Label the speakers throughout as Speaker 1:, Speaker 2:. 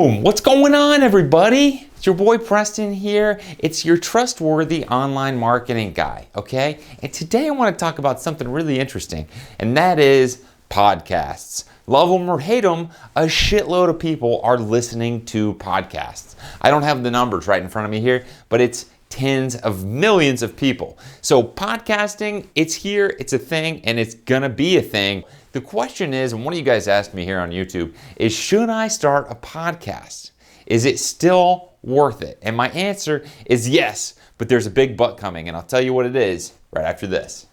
Speaker 1: Boom! What's going on, everybody? It's your boy Preston here. It's your trustworthy online marketing guy, okay? And today I want to talk about something really interesting, and that is podcasts. Love them or hate them, a shitload of people are listening to podcasts. I don't have the numbers right in front of me here, but it's tens of millions of people. So podcasting, it's here, it's a thing, and it's gonna be a thing. The question is, and one of you guys asked me here on YouTube, is should I start a podcast? Is it still worth it? And my answer is yes, but there's a big but coming, and I'll tell you what it is right after this.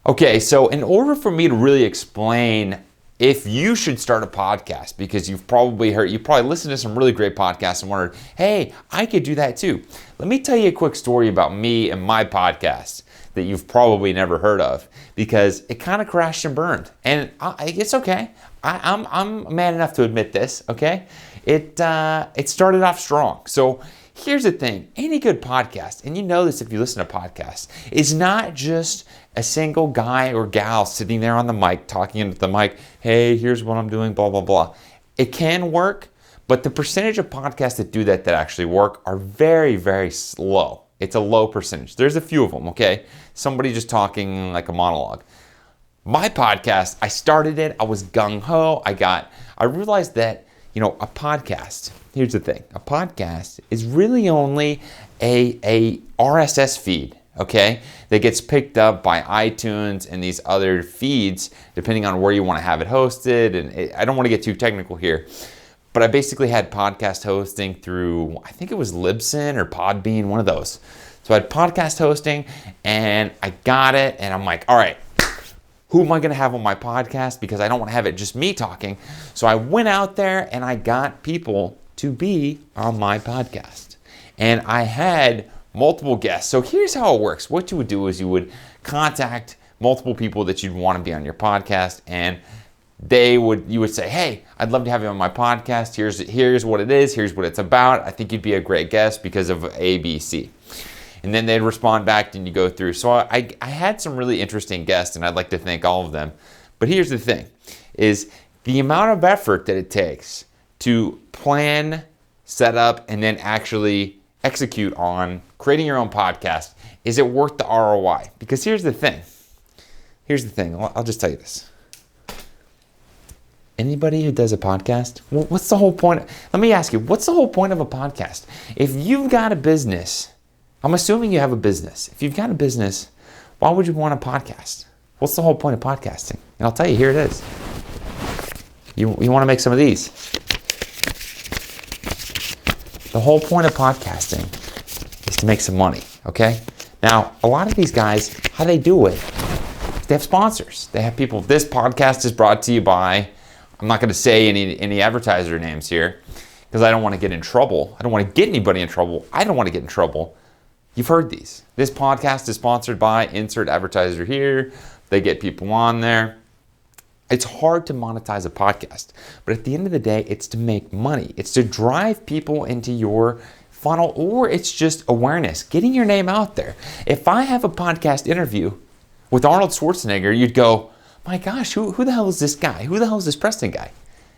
Speaker 1: Okay, so in order for me to really explain if you should start a podcast, because you probably listened to some really great podcasts and wondered, hey, I could do that too. Let me tell you a quick story about me and my podcast that you've probably never heard of, because it kind of crashed and burned. And it's okay. I'm man enough to admit this, okay? It started off strong. So here's the thing, any good podcast, and you know this if you listen to podcasts, is not just a single guy or gal sitting there on the mic talking into the mic, hey, here's what I'm doing, blah, blah, blah. It can work, but the percentage of podcasts that do that actually work are very, very low. It's a low percentage. There's a few of them, okay? Somebody just talking like a monologue. My podcast, I started it, I was gung-ho, I realized that, a podcast, here's the thing, a podcast is really only a RSS feed, okay, that gets picked up by iTunes and these other feeds, depending on where you want to have it hosted. And I don't want to get too technical here, but I basically had podcast hosting through, I think it was Libsyn or Podbean, one of those. So I had podcast hosting and I got it, and I'm like, all right, who am I going to have on my podcast? Because I don't want to have it just me talking. So I went out there and I got people to be on my podcast. And I had multiple guests. So here's how it works. What you would do is you would contact multiple people that you'd want to be on your podcast, and you would say, hey, I'd love to have you on my podcast. Here's what it is. Here's what it's about. I think you'd be a great guest because of A, B, C. And then they'd respond back and you go through. So I had some really interesting guests, and I'd like to thank all of them. But here's the thing, is the amount of effort that it takes to plan, set up, and then actually execute on creating your own podcast, is it worth the ROI? Because here's the thing. I'll just tell you this. Anybody who does a podcast, what's the whole point? Let me ask you, what's the whole point of a podcast? If you've got a business, I'm assuming you have a business. If you've got a business, why would you want a podcast? What's the whole point of podcasting? And I'll tell you, here it is. You want to make some of these. The whole point of podcasting is to make some money, okay? Now, a lot of these guys, how they do it, they have sponsors. They have people, this podcast is brought to you by, I'm not going to say any advertiser names here because I don't want to get in trouble. I don't want to get anybody in trouble. I don't want to get in trouble. You've heard these. This podcast is sponsored by insert advertiser here. They get people on there. It's hard to monetize a podcast, but at the end of the day, it's to make money. It's to drive people into your funnel, or it's just awareness, getting your name out there. If I have a podcast interview with Arnold Schwarzenegger, you'd go, my gosh, who the hell is this guy? Who the hell is this Preston guy?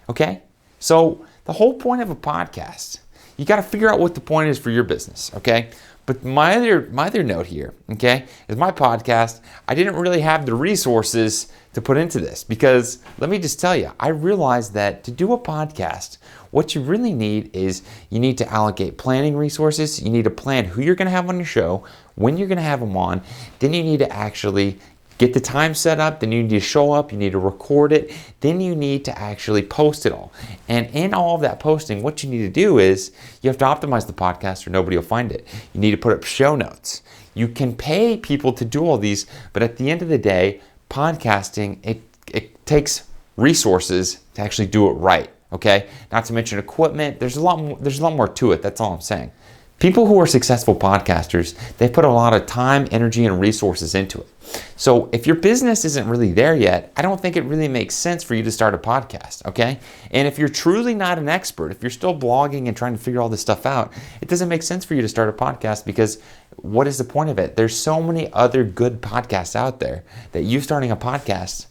Speaker 1: Okay? So the whole point of a podcast, you got to figure out what the point is for your business, okay? But my other note here, okay, is my podcast, I didn't really have the resources to put into this, because let me just tell you, I realized that to do a podcast, what you really need is you need to allocate planning resources. You need to plan who you're going to have on your show, when you're going to have them on. Then you need to actually get the time set up, then you need to show up, you need to record it, then you need to actually post it all. And in all of that posting, what you need to do is you have to optimize the podcast or nobody will find it. You need to put up show notes. You can pay people to do all these, but at the end of the day, podcasting, it takes resources to actually do it right, okay? Not to mention equipment. There's a lot more to it. That's all I'm saying. People who are successful podcasters, they put a lot of time, energy, and resources into it. So if your business isn't really there yet, I don't think it really makes sense for you to start a podcast, okay? And if you're truly not an expert, if you're still blogging and trying to figure all this stuff out, it doesn't make sense for you to start a podcast, because what is the point of it? There's so many other good podcasts out there that you starting a podcast,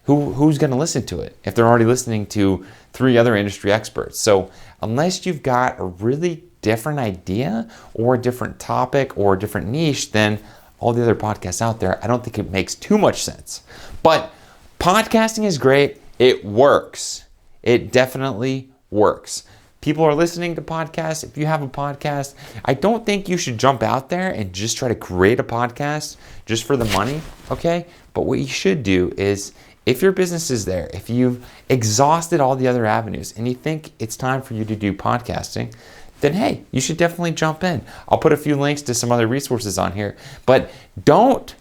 Speaker 1: who's going to listen to it if they're already listening to 3 other industry experts? So unless you've got a really different idea or a different topic or a different niche than all the other podcasts out there, I don't think it makes too much sense. But podcasting is great. It works. It definitely works. People are listening to podcasts. If you have a podcast, I don't think you should jump out there and just try to create a podcast just for the money, okay? But what you should do is, if your business is there, if you've exhausted all the other avenues and you think it's time for you to do podcasting, then hey, you should definitely jump in. I'll put a few links to some other resources on here, but don't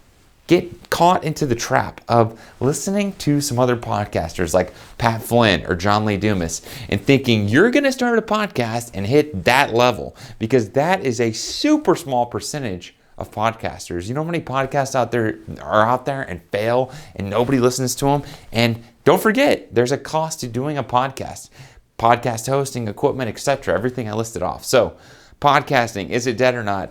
Speaker 1: get caught into the trap of listening to some other podcasters like Pat Flynn or John Lee Dumas and thinking you're going to start a podcast and hit that level, because that is a super small percentage of podcasters. You know how many podcasts are out there and fail and nobody listens to them? And don't forget, there's a cost to doing a podcast hosting, equipment, etc. Everything I listed off. So podcasting, is it dead or not?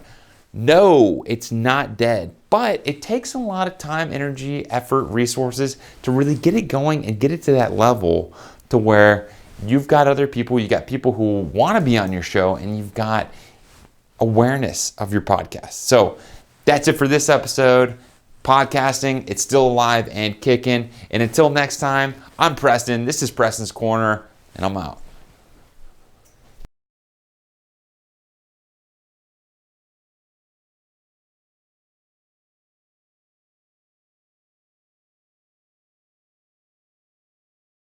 Speaker 1: No, it's not dead, but it takes a lot of time, energy, effort, resources to really get it going and get it to that level to where you've got other people, you got people who want to be on your show, and you've got awareness of your podcast. So that's it for this episode. Podcasting, it's still alive and kicking. And until next time, I'm Preston. This is Preston's Corner, and I'm out.